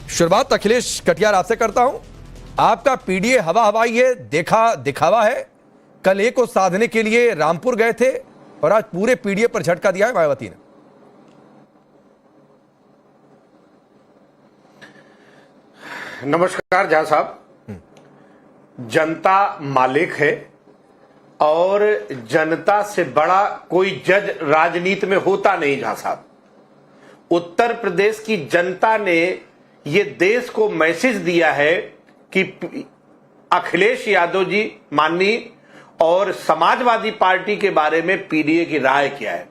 शुरुआत अखिलेश कटियार आपसे करता हूं। आपका पीडीए हवा हवाई है, देखा दिखावा है। कल एक को साधने के लिए रामपुर गए थे और आज पूरे पीडीए पर झटका दिया है मायावती ने। नमस्कार झा साहब। जनता मालिक है और जनता से बड़ा कोई जज राजनीति में होता नहीं झा साहब। उत्तर प्रदेश की जनता ने ये देश को मैसेज दिया है कि अखिलेश यादव जी माननीय और समाजवादी पार्टी के बारे में पीडीए की राय क्या है।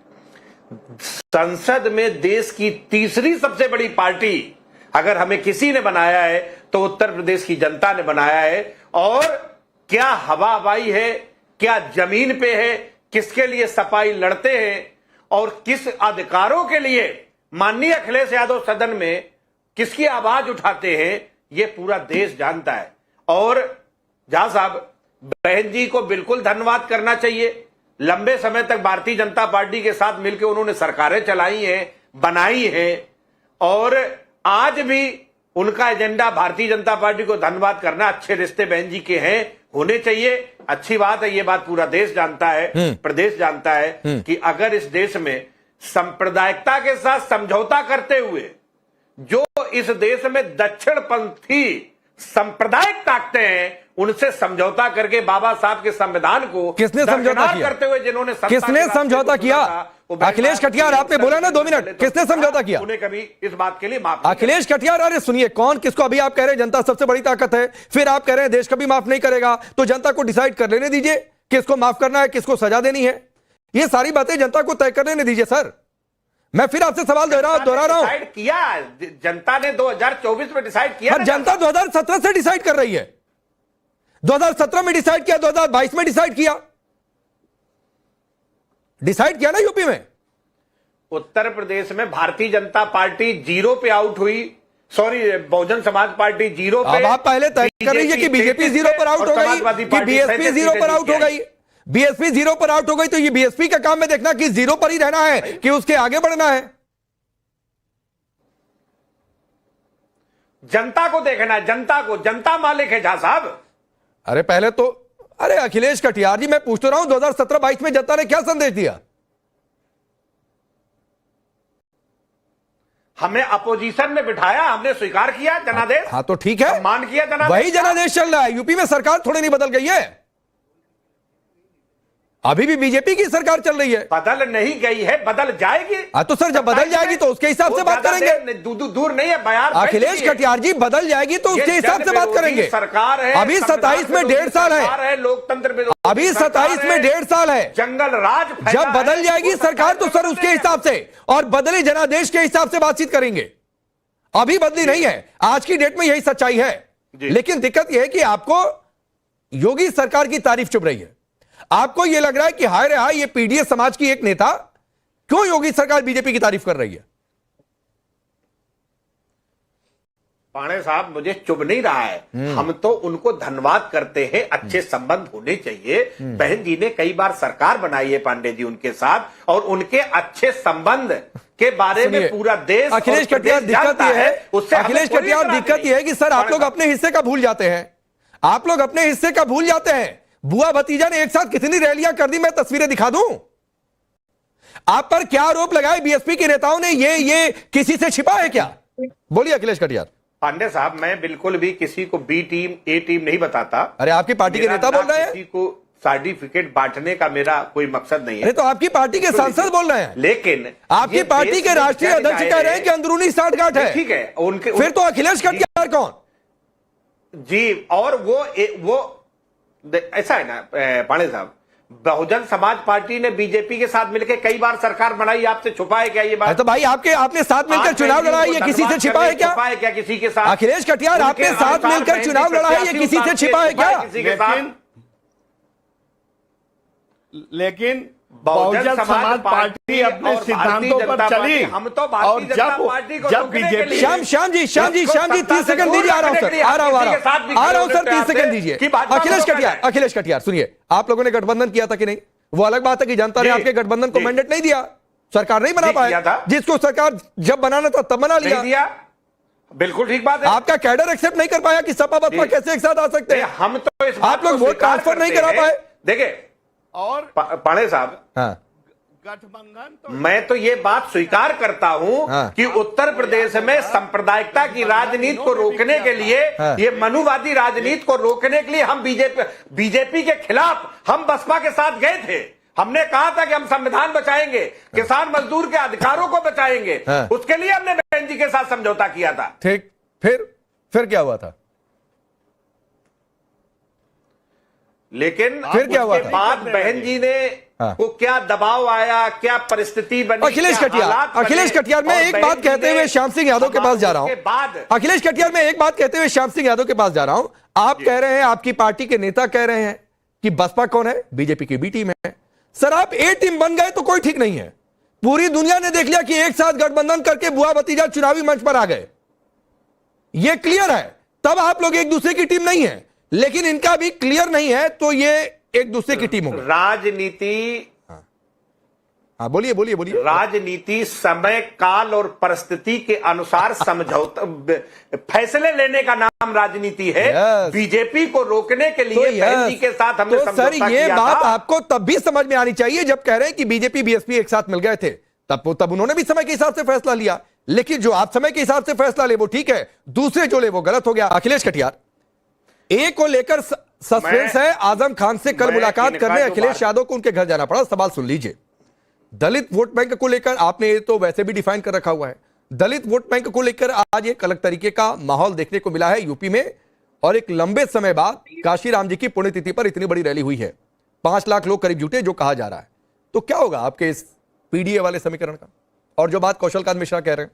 संसद में देश की तीसरी सबसे बड़ी पार्टी अगर हमें किसी ने बनाया है तो उत्तर प्रदेश की जनता ने बनाया है। और क्या हवा हवाई है, क्या जमीन पे है, किसके लिए सफाई लड़ते हैं और किस अधिकारों के लिए माननीय अखिलेश यादव सदन में किसकी आवाज उठाते हैं, यह पूरा देश जानता है। और झा साहब, बहन जी को बिल्कुल धन्यवाद करना चाहिए। लंबे समय तक भारतीय जनता पार्टी के साथ मिलकर उन्होंने सरकारें चलाई हैं, बनाई हैं और आज भी उनका एजेंडा भारतीय जनता पार्टी को धन्यवाद करना। अच्छे रिश्ते बहन जी के हैं, होने चाहिए, अच्छी बात है। ये बात पूरा देश जानता है, प्रदेश जानता है कि अगर इस देश में सांप्रदायिकता के साथ समझौता करते हुए जो इस देश में दक्षिणपंथी सांप्रदायिक ताकतें हैं उनसे समझौता करके बाबा साहब के संविधान को किसने समझौता किया करते हुए जिन्होंने किसने समझौता किया? अखिलेश कटियार, आपने बोला ना 2 मिनट, किसने समझौता किया? उन्हें कभी इस बात के लिए माफ। अखिलेश कटियार, अरे सुनिए, कौन किसको? अभी आप कह रहे हैं जनता सबसे बड़ी ताकत है, फिर आप कह रहे हैं देश कभी माफ नहीं करेगा। तो जनता को डिसाइड कर लेने दीजिए किसको माफ करना है, किसको सजा देनी है। ये सारी बातें जनता को तय कर लेने दीजिए। सर, मैं फिर आपसे सवाल दोहरा रहा हूं। किया जनता ने 2024 में डिसाइड किया। जनता 2017 से डिसाइड कर रही है, 2017 में डिसाइड किया, 2022 में डिसाइड किया ना यूपी में। उत्तर प्रदेश में भारतीय जनता पार्टी 0 पे आउट हुई, सॉरी बहुजन समाज पार्टी 0 पे। अब आप पहले तय कर लीजिए कि बीजेपी 0 पर आउट हो गई कि बीएसपी 0 पर आउट हो गई। बीएसपी 0 पर आउट हो गई तो ये बीएसपी का काम में देखना कि 0 पर ही रहना है कि उसके आगे बढ़ना है। जनता को देखना है, जनता को, जनता मालिक है झा साहब। अरे पहले तो, अरे अखिलेश कटियार जी, मैं पूछ रहा हूं 2017-22 में जनता ने क्या संदेश दिया? हमें अपोजिशन में बिठाया, हमने स्वीकार किया जनादेश। हाँ तो ठीक है, सम्मान किया जनादेश। वही जनादेश चल रहा है। यूपी में सरकार थोड़ी नहीं बदल गई है, अभी भी बीजेपी की सरकार चल रही है। बदल नहीं गई है, बदल जाएगी। तो सर जब बदल जाएगी तो उसके हिसाब से बात करेंगे। दूर नहीं है बयान। अखिलेश कटियार जी, बदल जाएगी तो उसके हिसाब से बात करेंगे। सरकार है, अभी 27 में 1.5 साल है, लोकतंत्र में अभी 27 में 1.5 साल है। जंगल राज जब बदल जाएगी सरकार तो सर उसके हिसाब से और बदले जनादेश के हिसाब से बातचीत करेंगे। अभी बदली नहीं है, आज की डेट में यही सच्चाई है। लेकिन दिक्कत यह है कि आपको योगी सरकार की तारीफ चुभ रही है। आपको यह लग रहा है कि हाय रे हाय, ये पीडीए समाज की एक नेता क्यों योगी सरकार बीजेपी की तारीफ कर रही है? पाणे साहब, मुझे चुभ नहीं रहा है। हम तो उनको धन्यवाद करते हैं, अच्छे संबंध होने चाहिए। बहन जी ने कई बार सरकार बनाई है पांडे जी उनके साथ, और उनके अच्छे संबंध के बारे में पूरा देश अखिलेश कटियार दिक्कत यह है, अखिलेश कटियार दिक्कत यह है कि सर आप लोग अपने हिस्से का भूल जाते हैं। आप लोग अपने हिस्से का भूल जाते हैं। बुआ भतीजा ने एक साथ कितनी रैलियां कर दी, मैं तस्वीरें दिखा दूं। आप पर क्या आरोप लगाए बीएसपी के नेताओं ने? ये किसी से छिपा है क्या? बोलिए अखिलेश कटियार। पांडे साहब, मैं बिल्कुल भी किसी को बी टीम ए टीम नहीं बताता। अरे आपकी पार्टी के नेता बोल रहे हैं। किसी को सर्टिफिकेट बांटने का मेरा कोई मकसद नहीं है। अरे तो आपकी पार्टी के सांसद बोल रहे हैं। लेकिन आपकी पार्टी के राष्ट्रीय अध्यक्ष कह रहे हैं कि अंदरूनी साठगांठ है। ठीक है, उनके फिर तो अखिलेश कटियार कौन जी? और वो ऐसा है ना पाणे साहब, बहुजन समाज पार्टी ने बीजेपी के साथ मिलकर कई बार सरकार बनाई। आपसे छुपा है क्या ये बात? तो भाई आपने साथ मिलकर चुनाव लड़ा है, ये किसी से छिपा है क्या? किसी के साथ? अखिलेश कटियार, आपने साथ मिलकर चुनाव लड़ा है, ये किसी से छिपा है क्या? किसी के साथ? लेकिन बहुजन समाज पार्टी अपने सिद्धांतों पर चली। हम तो और जब बीजेपी श्याम जी 30 सेकंड दीजिए। आ रहा हूं सर, 30 सेकंड दीजिए। अखिलेश कटियार सुनिए, आप लोगों ने गठबंधन किया था कि नहीं? वो अलग बात है कि जनता ने आपके गठबंधन को मैंडेट नहीं दिया, सरकार नहीं बना पाया। जिसको सरकार जब बनाना था तब बना लिया। बिल्कुल ठीक बात है। आपका कैडर एक्सेप्ट नहीं कर पाया कि सपा बसपा कैसे एक साथ आ सकते हैं। हम तो इस बात आप लोग को वोट स्वीकार ट्रांसफर नहीं करते करा हैं। पाए। देखिए और पांडे साहब, हाँ, गठबंधन तो मैं तो ये बात स्वीकार करता हूं हाँ। कि उत्तर प्रदेश में सांप्रदायिकता की राजनीति को रोकने के लिए, हाँ। ये मनुवादी राजनीति को रोकने के लिए हम बीजेपी के खिलाफ हम बसपा के साथ गए थे। हमने कहा था कि हम संविधान बचाएंगे, किसान मजदूर के अधिकारों को बचाएंगे। हाँ। उसके लिए हमने बहन जी के साथ समझौता किया था। ठीक, फिर क्या हुआ था? लेकिन फिर क्या हुआ उसके था? बाद बहन जी ने हाँ। को क्या दबाव आया, क्या परिस्थिति बनी, अखिलेश क्या कटियार, हालात बने, अखिलेश कटियार, मैं और एक बहन बात जी कहते ने हुए श्याम सिंह यादव के पास जा रहा उसके हूं। बाद अखिलेश कटियार, मैं एक बात कहते हुए श्याम सिंह यादव के पास जा रहा हूं। आप कह रहे हैं, आपकी पार्टी के नेता कह रहे हैं कि बसपा कौन है? बीजेपी की बी टीम है। सर, आप ए टीम बन गए तो कोई ठीक नहीं है। पूरी दुनिया ने देख लिया कि एक साथ गठबंधन करके बुआ भतीजा चुनावी मंच पर आ गए। यह क्लियर है। तब आप लोग एक दूसरे की टीम नहीं है, लेकिन इनका भी क्लियर नहीं है, तो ये एक दूसरे की टीम होगी। राजनीति, हाँ, बोलिए बोलिए बोलिए। राजनीति समय काल और परिस्थिति के अनुसार समझौता, फैसले लेने का नाम राजनीति है। Yes. बीजेपी को रोकने के लिए तो बहन जी के साथ हमने तो समझौता सर, ये किया बात था। आपको तब भी समझ में आनी चाहिए जब कह रहे हैं कि बीजेपी बीएसपी एक साथ मिल गए थे। तब उन्होंने भी समय के हिसाब से फैसला लिया। लेकिन जो आप समय के हिसाब से फैसला ले वो ठीक है, दूसरे जो ले वो गलत हो गया। अखिलेश कटियार, ए को लेकर सस्पेंस है। आजम खान से कल मुलाकात करने अखिलेश यादव को उनके घर जाना पड़ा। सवाल सुन लीजिए। दलित वोट बैंक को लेकर आपने ये तो वैसे भी डिफाइन कर रखा हुआ है। दलित वोट बैंक को लेकर आज एक अलग तरीके का माहौल देखने को मिला है यूपी में, और एक लंबे समय बाद काशीराम जी की पुण्यतिथि पर इतनी बड़ी रैली हुई है। 5 लाख लोग करीब जुटे, जो कहा जा रहा है। तो क्या होगा आपके इस पीडीए वाले समीकरण का? और जो बात कौशलकांत मिश्रा कह रहे हैं,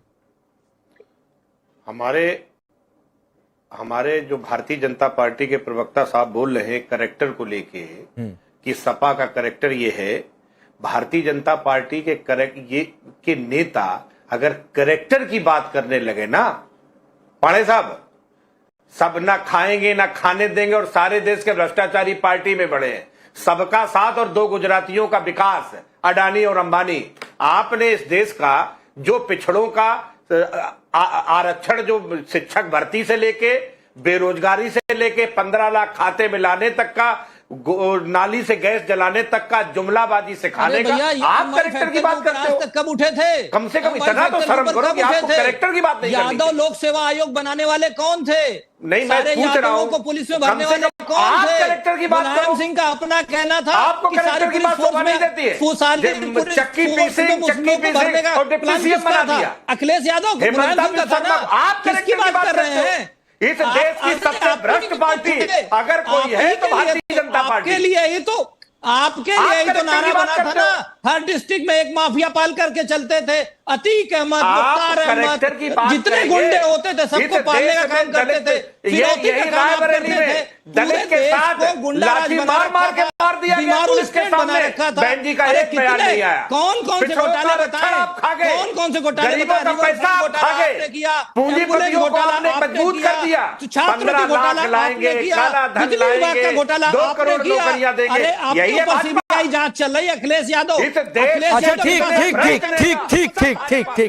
हमारे जो भारतीय जनता पार्टी के प्रवक्ता साहब बोल रहे हैं करेक्टर को लेके कि सपा का करेक्टर ये है। भारतीय जनता पार्टी के नेता अगर करेक्टर की बात करने लगे ना, पांडे साहब, सब ना खाएंगे ना खाने देंगे और सारे देश के भ्रष्टाचारी पार्टी में बढ़े हैं। सबका साथ और 2 गुजरातियों का विकास, अडानी और अंबानी। आपने इस देश का जो पिछड़ों का आरक्षण, जो शिक्षक भर्ती से लेके बेरोजगारी से लेके 15 लाख खाते में लाने तक का, नाली से गैस जलाने तक का, जुमलाबाजी सिखाने का, आप करेक्टर की बात करते हो। तक कब उठे थे? कम से कम इतना तो शर्म करो कि आपको करेक्टर की बात नहीं करनी यादव चाहिए। लोक सेवा आयोग बनाने वाले कौन थे? नहीं, मैं सारे पूछ रहा यादवों हूं, को पुलिस में कम भरने से वाले कम कौन आप थे? करेक्टर की बात मुलायम करो। सिंह का अपना कहना था आपको कि करेक्टर सारी की पुलिस बात फोर्स शोभा नहीं देती है। चक्की पीसिंग और डिप्टी सीएम बना दिया। अखिलेश यादव को, हेमंत मुलायम सिंह का था ना। आप किसकी बात कर रहे हैं? इस देश की सबसे भ्रष्ट पार्टी अगर कोई है तो भारतीय जनता पार्टी। आपके लिए ही तो, आपके लिए ही तो नारा बना था ना। हर डिस्ट्रिक्ट में एक माफिया पाल करके चलते थे। अतीक अहमद, मुख्तार अहमद, जितने गुंडे होते थे सबको पालने का काम करते थे। फिरौती का काम आप करते थे। दलित के साथ गुंडाराज मार के मार दिया गया पुलिस के सामने। बहन जी का एक बयान नहीं आया। कौन कौन से घोटाले बताए? कौन कौन से घोटाले बताए? पूंजीपतियों को आपने मजबूत कर दिया। 15 लाख लाएंगे, काला धन लाएंगे, 2 करोड़ नौकरियां देंगे। यही है भाजपा। सीबीआई जांच चल रही है। अखिलेश यादव, अच्छा, ठीक ठीक ठीक ठीक ठीक ठीक ठीक ठीक